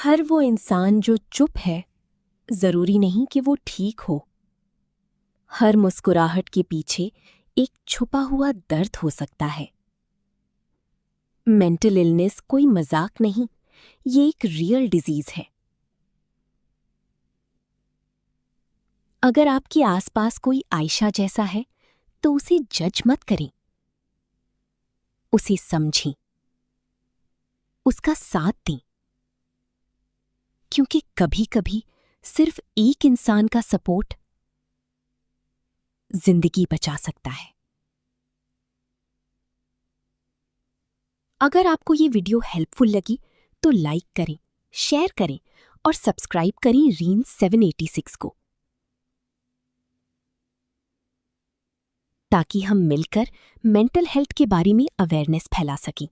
हर वो इंसान जो चुप है, जरूरी नहीं कि वो ठीक हो। हर मुस्कुराहट के पीछे एक छुपा हुआ दर्द हो सकता है। मेंटल इलनेस कोई मजाक नहीं, ये एक रियल डिजीज है। अगर आपके आसपास कोई आयशा जैसा है, तो उसे जज मत करें। उसे समझें, उसका साथ दें, क्योंकि कभी-कभी सिर्फ एक इंसान का सपोर्ट जिंदगी बचा सकता है। अगर आपको ये वीडियो हेल्पफुल लगी तो लाइक करें, शेयर करें और सब्सक्राइब करें रीन 786 को, ताकि हम मिलकर मेंटल हेल्थ के बारे में अवेयरनेस फैला सकें।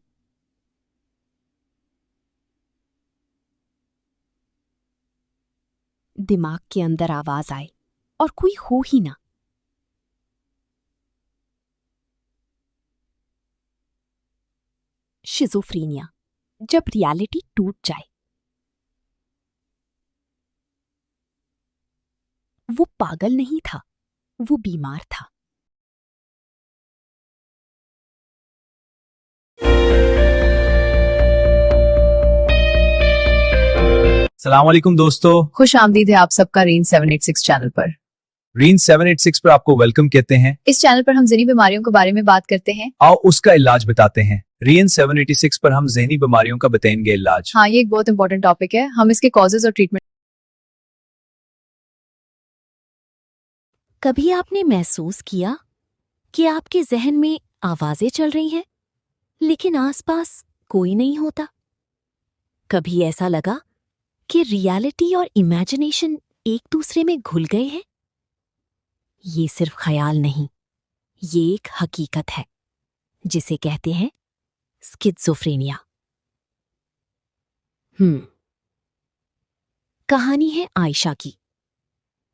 दिमाग के अंदर आवाज आए और कोई हो ही ना। शिज़ोफ्रेनिया, जब रियलिटी टूट जाए। वो पागल नहीं था, वो बीमार था। सलाम वालेकुम दोस्तों। खुश आमदीद है आप सबका रेन 786 चैनल पर। रीन 786 पर आपको वेलकम कहते हैं। इस चैनल पर हम ज़हनी बीमारियों के बारे में बात करते हैं। आओ उसका इलाज बताते हैं। रीन 786 पर हम ज़हनी बीमारियों का बताएंगे इलाज। हाँ, ये एक बहुत इंपॉर्टेंट टॉपिक है। हम इसके कॉजेज और ट्रीटमेंट। कभी आपने महसूस किया कि आपके जहन में आवाजें चल रही हैं, लेकिन आसपास कोई नहीं होता? कभी ऐसा लगा कि रियलिटी और इमेजिनेशन एक दूसरे में घुल गए हैं? ये सिर्फ ख्याल नहीं, ये एक हकीकत है, जिसे कहते हैं स्किज़ोफ्रेनिया। कहानी है आयशा की।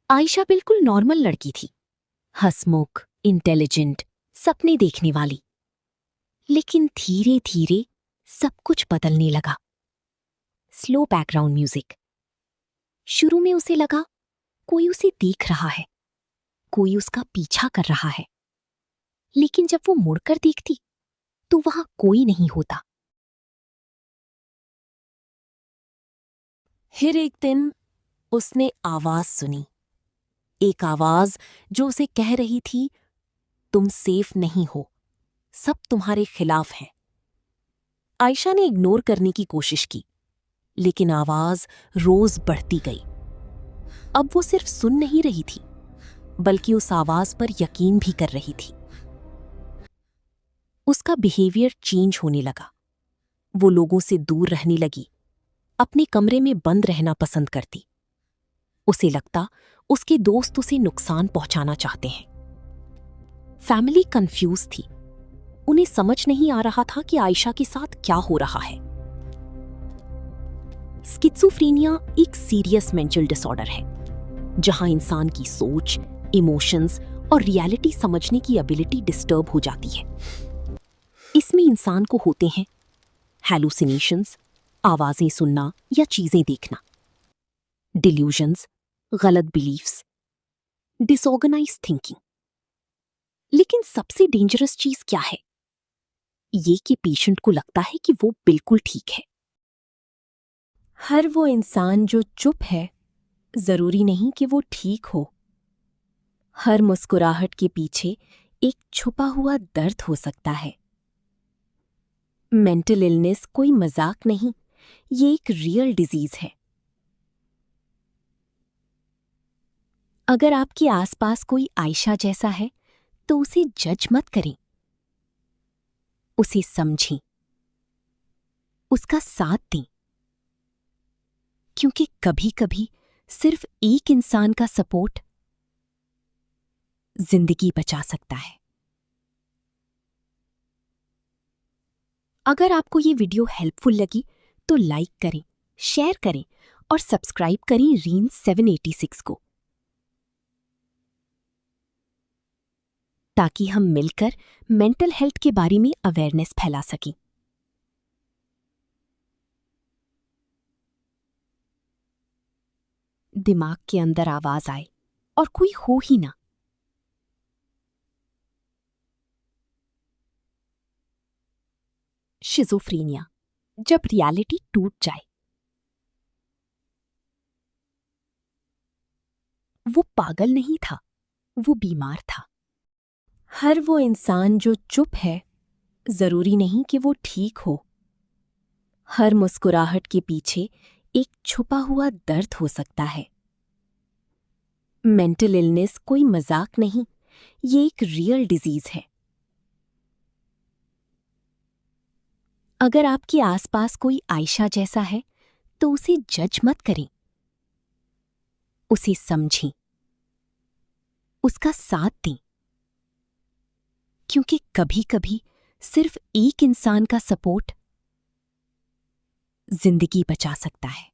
आयशा बिल्कुल नॉर्मल लड़की थी, हंसमुख, इंटेलिजेंट, सपने देखने वाली। लेकिन धीरे धीरे सब कुछ बदलने लगा। Slow background music. शुरू में उसे लगा कोई उसे देख रहा है, कोई उसका पीछा कर रहा है। लेकिन जब वो मुड़कर देखती तो वहां कोई नहीं होता। फिर एक दिन उसने आवाज सुनी, एक आवाज जो उसे कह रही थी, तुम सेफ नहीं हो, सब तुम्हारे खिलाफ हैं। आयशा ने इग्नोर करने की कोशिश की, लेकिन आवाज रोज बढ़ती गई। अब वो सिर्फ सुन नहीं रही थी, बल्कि उस आवाज पर यकीन भी कर रही थी। उसका बिहेवियर चेंज होने लगा। वो लोगों से दूर रहने लगी, अपने कमरे में बंद रहना पसंद करती। उसे लगता उसके दोस्त उसे नुकसान पहुंचाना चाहते हैं। फैमिली कंफ्यूज थी, उन्हें समझ नहीं आ रहा था कि आयशा के साथ क्या हो रहा है। स्किज़ोफ्रेनिया एक सीरियस मेंटल डिसऑर्डर है, जहां इंसान की सोच, इमोशंस और रियलिटी समझने की एबिलिटी डिस्टर्ब हो जाती है। इसमें इंसान को होते हैं हैलुसिनेशंस, आवाजें सुनना या चीजें देखना, डिल्यूजन्स, गलत बिलीफ्स, डिसऑर्गेनाइज्ड थिंकिंग। लेकिन सबसे डेंजरस चीज क्या है? ये कि पेशेंट को लगता है कि वो बिल्कुल ठीक है। हर वो इंसान जो चुप है, जरूरी नहीं कि वो ठीक हो। हर मुस्कुराहट के पीछे एक छुपा हुआ दर्द हो सकता है। मेंटल इलनेस कोई मजाक नहीं, ये एक रियल डिजीज है। अगर आपके आसपास कोई आयशा जैसा है, तो उसे जज मत करें। उसे समझें, उसका साथ दें, क्योंकि कभी-कभी सिर्फ एक इंसान का सपोर्ट जिंदगी बचा सकता है। अगर आपको ये वीडियो हेल्पफुल लगी तो लाइक करें, शेयर करें और सब्सक्राइब करें रीन 786 को, ताकि हम मिलकर मेंटल हेल्थ के बारे में अवेयरनेस फैला सकें। दिमाग के अंदर आवाज आए और कोई हो ही ना। शिज़ोफ्रेनिया, जब रियलिटी टूट जाए। वो पागल नहीं था, वो बीमार था। हर वो इंसान जो चुप है, जरूरी नहीं कि वो ठीक हो। हर मुस्कुराहट के पीछे एक छुपा हुआ दर्द हो सकता है। मेंटल इलनेस कोई मजाक नहीं, ये एक रियल डिजीज है। अगर आपके आसपास कोई आयशा जैसा है तो उसे जज मत करें, उसे समझें, उसका साथ दें, क्योंकि कभी-कभी सिर्फ एक इंसान का सपोर्ट जिंदगी बचा सकता है।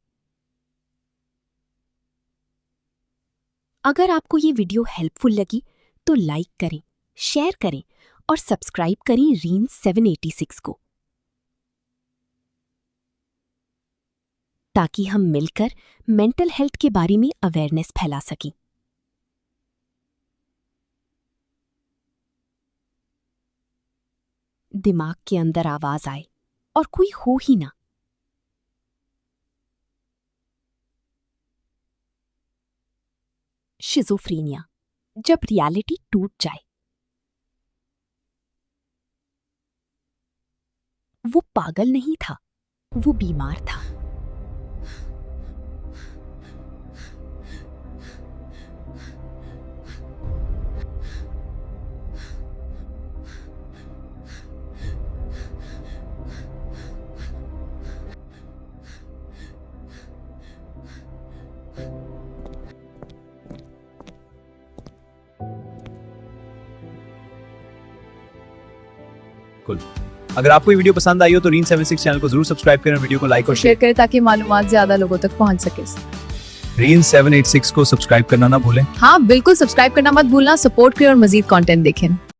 अगर आपको ये वीडियो हेल्पफुल लगी तो लाइक करें, शेयर करें और सब्सक्राइब करें रीन 786 को, ताकि हम मिलकर मेंटल हेल्थ के बारे में अवेयरनेस फैला सकें। दिमाग के अंदर आवाज आए और कोई हो ही ना। शिज़ोफ्रेनिया, जब रियलिटी टूट जाए। वो पागल नहीं था, वो बीमार था। कुल। अगर आपको ये वीडियो पसंद आई हो तो रीन 76 चैनल को जरूर सब्सक्राइब करें और वीडियो को लाइक और शेयर करें ताकि मालूमात ज्यादा लोगों तक पहुंच सके। रीन 786 को सब्सक्राइब करना ना भूलें। हाँ बिल्कुल, सब्सक्राइब करना मत भूलना, सपोर्ट करें और मजीद कंटेंट देखें।